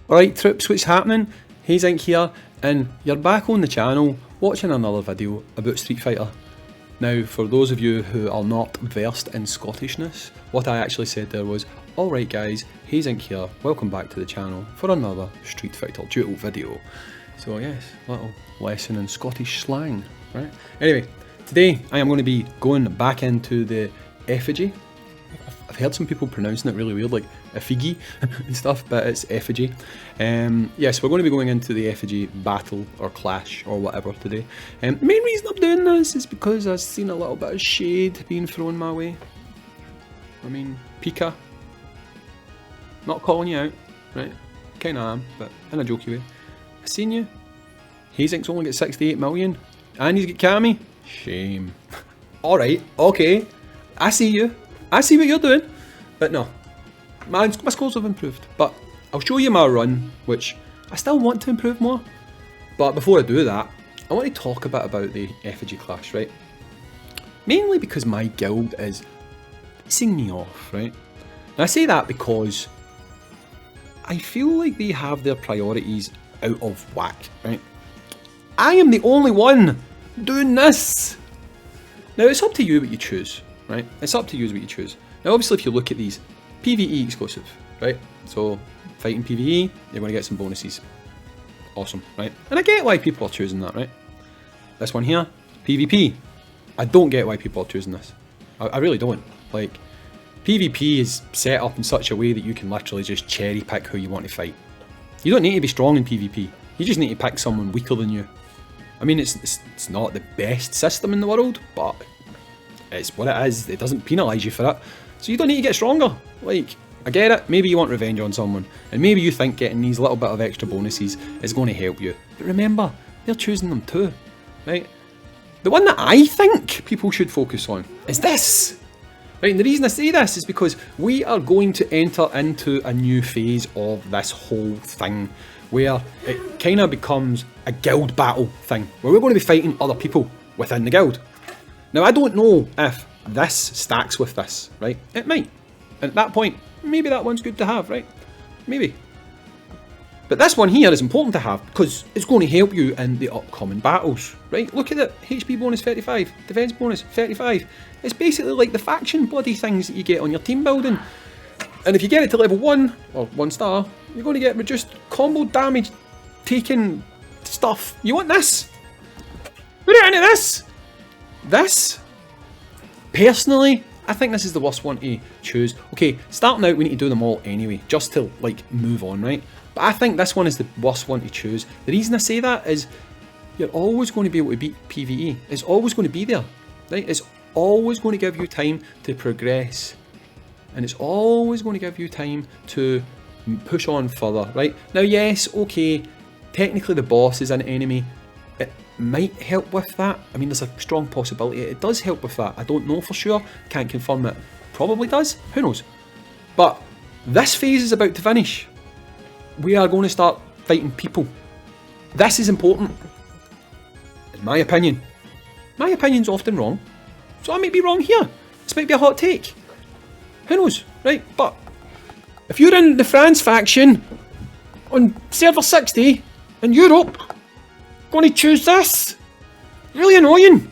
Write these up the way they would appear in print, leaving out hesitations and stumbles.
Alright troops, what's happening? Hayzink here, and you're back on the channel watching another video about Street Fighter. Now, for those of you who are not versed in Scottishness, what I actually said there was, alright guys, Hayzink here, welcome back to the channel for another Street Fighter Duel video. So yes, little lesson in Scottish slang, right? Anyway, today I am going to be going back into the EFFIGY. I've heard some people pronouncing it really weird, like EFFIGY and stuff, but it's EFFIGY. Yes, we're going to be going into the EFFIGY battle or clash or whatever today. The main reason I'm doing this is because I've seen a little bit of shade being thrown my way. I mean, Pika. Not calling you out, right? Kinda am, but in a jokey way. I seen you. Hayzink's only got 68 million, and he's got Cammy. Shame. Alright, okay. I see you. I see what you're doing. But no. My scores have improved. But I'll show you my run, which I still want to improve more. But before I do that, I want to talk a bit about the EFFIGY clash, right? Mainly because my guild is pissing me off, right? And I say that because I feel like they have their priorities out of whack, right? I am the only one doing this. Now it's up to you what you choose, right? It's up to you what you choose. Now obviously if you look at these, PvE exclusive, right? So fighting PvE, you're going to get some bonuses. Awesome, right? And I get why people are choosing that, right? This one here, PvP. I don't get why people are choosing this. I really don't. Like, PvP is set up in such a way that you can literally just cherry pick who you want to fight. You don't need to be strong in PvP. You just need to pick someone weaker than you. I mean, it's not the best system in the world, but it's what it is. It doesn't penalise you for it. So you don't need to get stronger. Like, I get it. Maybe you want revenge on someone. And maybe you think getting these little bit of extra bonuses is going to help you. But remember, they're choosing them too, right? The one that I think people should focus on is this. Right, and the reason I say this is because we are going to enter into a new phase of this whole thing where it kind of becomes a guild battle thing, where we're going to be fighting other people within the guild. Now I don't know if this stacks with this, right? It might. And at that point, maybe that one's good to have, right? Maybe. But this one here is important to have because it's going to help you in the upcoming battles, right? Look at it, HP bonus 35, defense bonus 35. It's basically like the faction bloody things that you get on your team building. And if you get it to level 1, or 1 star, you're going to get reduced combo damage taking stuff. You want this? Put it into this! This, personally, I think this is the worst one to choose. Okay, starting out we need to do them all anyway, just to like move on, right? But I think this one is the worst one to choose. The reason I say that is you're always going to be able to beat PvE. It's always going to be there, right? It's always going to give you time to progress. And it's always going to give you time to push on further, right? Now, yes, okay, technically the boss is an enemy. It might help with that. I mean, there's a strong possibility it does help with that. I don't know for sure, can't confirm it. Probably does, who knows? But this phase is about to finish. We are going to start fighting people. This is important, in my opinion. My opinion's often wrong, so I might be wrong here. This might be a hot take. Who knows, right? But if you're in the France faction on server 60 in Europe, going to choose this. Really annoying.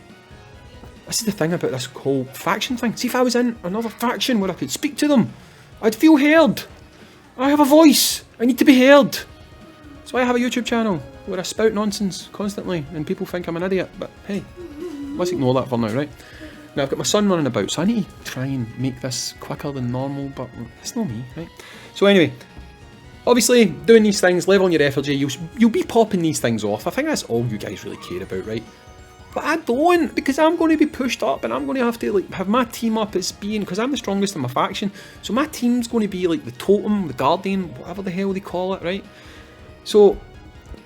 This is the thing about this whole faction thing. See, if I was in another faction where I could speak to them, I'd feel heard. I have a voice. I need to be heard. So I have a YouTube channel where I spout nonsense constantly and people think I'm an idiot. But hey, let's ignore that for now, right? Now I've got my son running about, so I need to try and make this quicker than normal, but it's not me, right? So anyway, obviously doing these things, leveling your effigy, you'll be popping these things off. I think that's all you guys really care about, right? But I don't, because I'm going to be pushed up and I'm going to have to like have my team up as being, because I'm the strongest in my faction, so my team's going to be like the totem, the guardian, whatever the hell they call it, right? So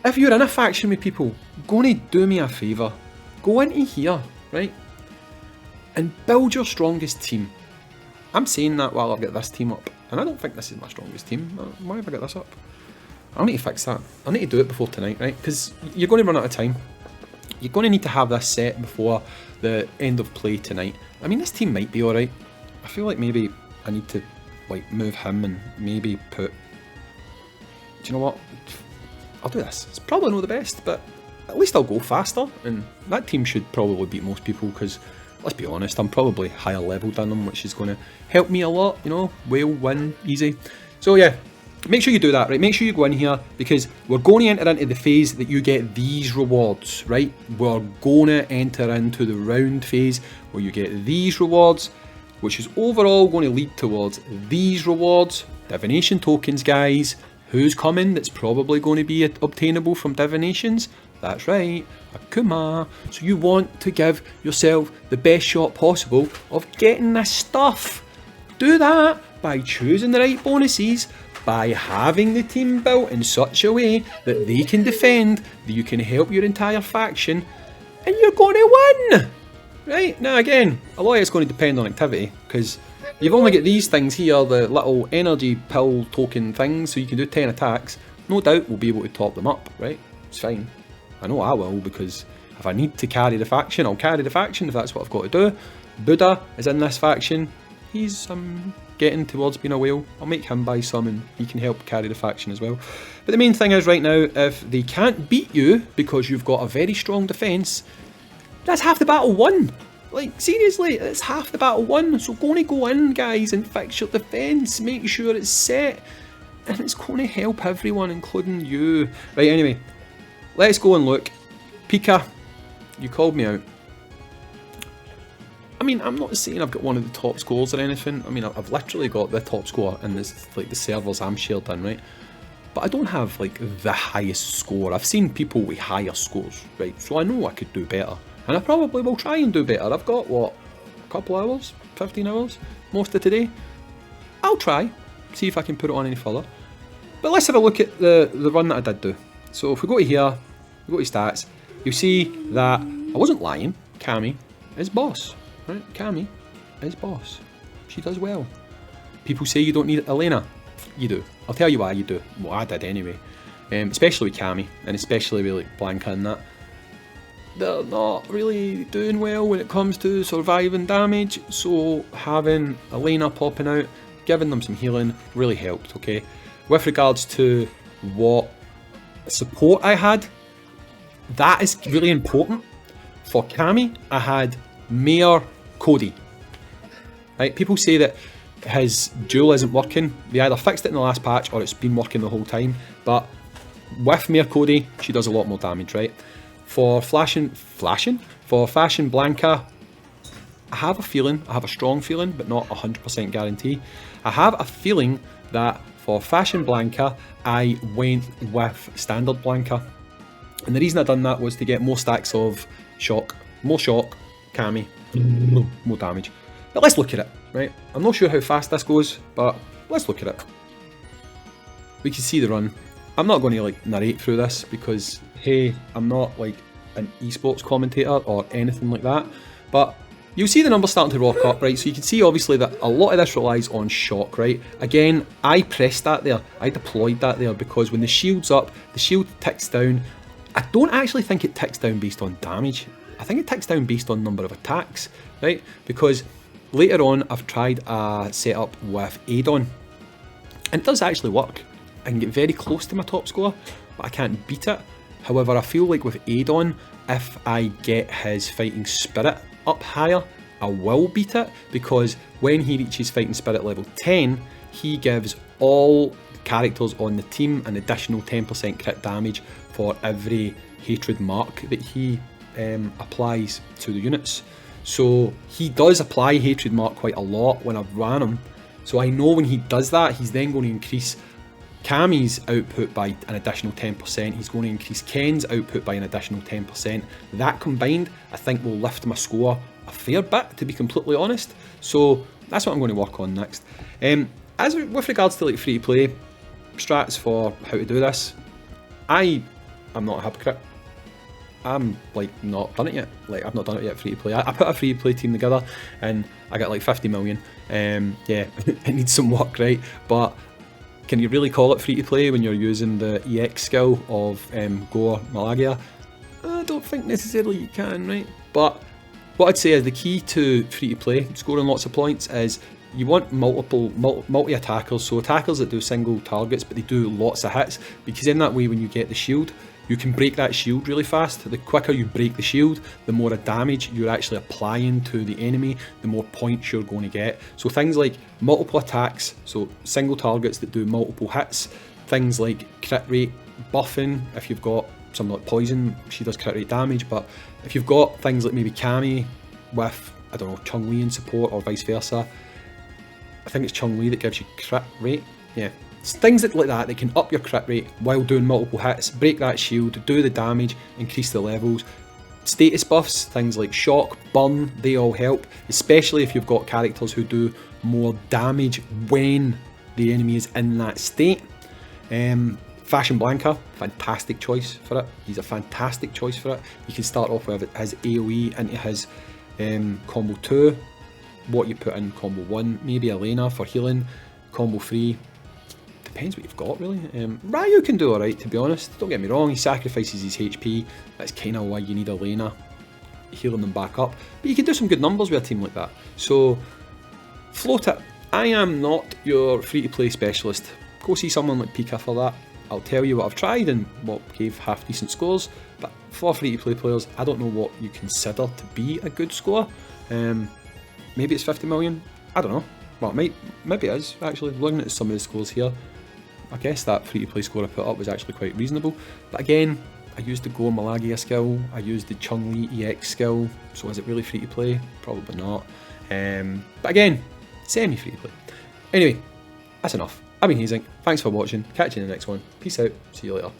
if you're in a faction with people, going to do me a favour, go into here, right? And build your strongest team. I'm saying that while I've got this team up, and I don't think this is my strongest team. Why have I got this up? I'll need to fix that. I'll need to do it before tonight, right? Because you're going to run out of time. You're going to need to have this set before the end of play tonight. I mean, this team might be alright. I feel like maybe I need to like move him and maybe put do you know what? I'll do this. It's probably not the best, but at least I'll go faster, and that team should probably beat most people, because let's be honest, I'm probably higher level than them, which is going to help me a lot, you know. Whale, win, easy. So yeah, make sure you do that, right? Make sure you go in here, because we're going to enter into the phase that you get these rewards, right? We're going to enter into the round phase where you get these rewards, which is overall going to lead towards these rewards. Divination tokens, guys. Who's coming that's probably going to be obtainable from divinations? That's right, Akuma. So you want to give yourself the best shot possible of getting this stuff. Do that by choosing the right bonuses, by having the team built in such a way that they can defend, that you can help your entire faction, and you're going to win. Right, now again, a lot of it's going to depend on activity, because you've only got these things here, the little energy pill token things, so you can do 10 attacks. No doubt we'll be able to top them up, right? It's fine. I know I will, because if I need to carry the faction, I'll carry the faction if that's what I've got to do. Buddha is in this faction. He's getting towards being a whale. I'll make him buy some and he can help carry the faction as well. But the main thing is right now, if they can't beat you because you've got a very strong defence, that's half the battle won. Like, seriously, it's half the battle won. So going to go in, guys, and fix your defence. Make sure it's set. And it's going to help everyone, including you. Right, anyway, let's go and look. Pika, you called me out. I mean, I'm not saying I've got one of the top scores or anything. I mean, I've literally got the top score in this, like, the servers I'm shared in, right? But I don't have, like, the highest score. I've seen people with higher scores, right? So I know I could do better. And I probably will try and do better. I've got, what, a couple hours? 15 hours? Most of today? I'll try. See if I can put it on any further. But let's have a look at the run that I did do. So if we go to here, we go to stats, you'll see that I wasn't lying. Cammy is boss. Right? Cammy is boss. She does well. People say you don't need Elena. You do. I'll tell you why you do. Well, I did anyway. Especially with Cammy, and especially with like Blanca and that. They're not really doing well when it comes to surviving damage, so having Elena popping out, giving them some healing, really helped, okay? With regards to what support I had, that is really important. For Cammy, I had Mayor Cody. Right? People say that his duel isn't working. They either fixed it in the last patch or it's been working the whole time, but with Mayor Cody, she does a lot more damage, right? For Fashion Blanca, I have a strong feeling, but not 100% guarantee. I have a feeling that for Fashion Blanca, I went with Standard Blanca. And the reason I done that was to get more stacks of shock, more shock, Cammy, more damage. But let's look at it, right? I'm not sure how fast this goes, but let's look at it. We can see the run. I'm not going to like narrate through this because, hey, I'm not like an esports commentator or anything like that. But you'll see the numbers starting to rock up, right? So you can see obviously that a lot of this relies on shock, right? Again, I pressed that there. I deployed that there because when the shield's up, the shield ticks down. I don't actually think it ticks down based on damage. I think it ticks down based on number of attacks, right? Because later on, I've tried a setup with Adon, and it does actually work. I can get very close to my top score, but I can't beat it. However, I feel like with Adon, if I get his fighting spirit up higher, I will beat it, because when he reaches fighting spirit level 10, he gives all characters on the team an additional 10% crit damage for every hatred mark that he applies to the units. So he does apply hatred mark quite a lot when I've ran him. So I know when he does that, he's then going to increase Cammy's output by an additional 10%, he's going to increase Ken's output by an additional 10%. That combined, I think, will lift my score a fair bit, to be completely honest. So that's what I'm going to work on next. With regards to like free to play strats for how to do this, I'm not a hypocrite. I'm like not done it yet. Like I've not done it yet free to play. I put a free to play team together and I got like 50 million. Yeah, it needs some work, right? But can you really call it free to play when you're using the EX skill of Gore Malagia? I don't think necessarily you can, right? But what I'd say is the key to free to play, scoring lots of points, is you want multi-attackers, so attackers that do single targets but they do lots of hits, because in that way when you get the shield, you can break that shield really fast. The quicker you break the shield, the more damage you're actually applying to the enemy, the more points you're going to get. So things like multiple attacks, so single targets that do multiple hits, things like crit rate buffing, if you've got something like Poison, she does crit rate damage, but if you've got things like maybe Cammy with, I don't know, Chun-Li in support or vice versa, I think it's Chun-Li that gives you crit rate, yeah. Things like that can up your crit rate while doing multiple hits, break that shield, do the damage, increase the levels. Status buffs, things like shock, burn, they all help, especially if you've got characters who do more damage when the enemy is in that state. Fashion Blanca, fantastic choice for it. He's a fantastic choice for it. You can start off with his AoE into his combo 2, what you put in combo 1, maybe Elena for healing, combo 3. Depends what you've got really. Ryu can do alright, to be honest, don't get me wrong, he sacrifices his HP, that's kind of why you need Elena, healing them back up, but you can do some good numbers with a team like that. So float it. I am not your free-to-play specialist, go see someone like Pika for that. I'll tell you what I've tried and what gave half decent scores, but for free-to-play players I don't know what you consider to be a good score. Maybe it's 50 million, I don't know. Well, maybe it is actually, looking at some of the scores here. I guess that free-to-play score I put up was actually quite reasonable. But again, I used the Go Malagia skill, I used the Chun-Li EX skill, so is it really free-to-play? Probably not. But again, semi-free-to-play. Anyway, that's enough. I've been Hayzink, thanks for watching, catch you in the next one. Peace out, see you later.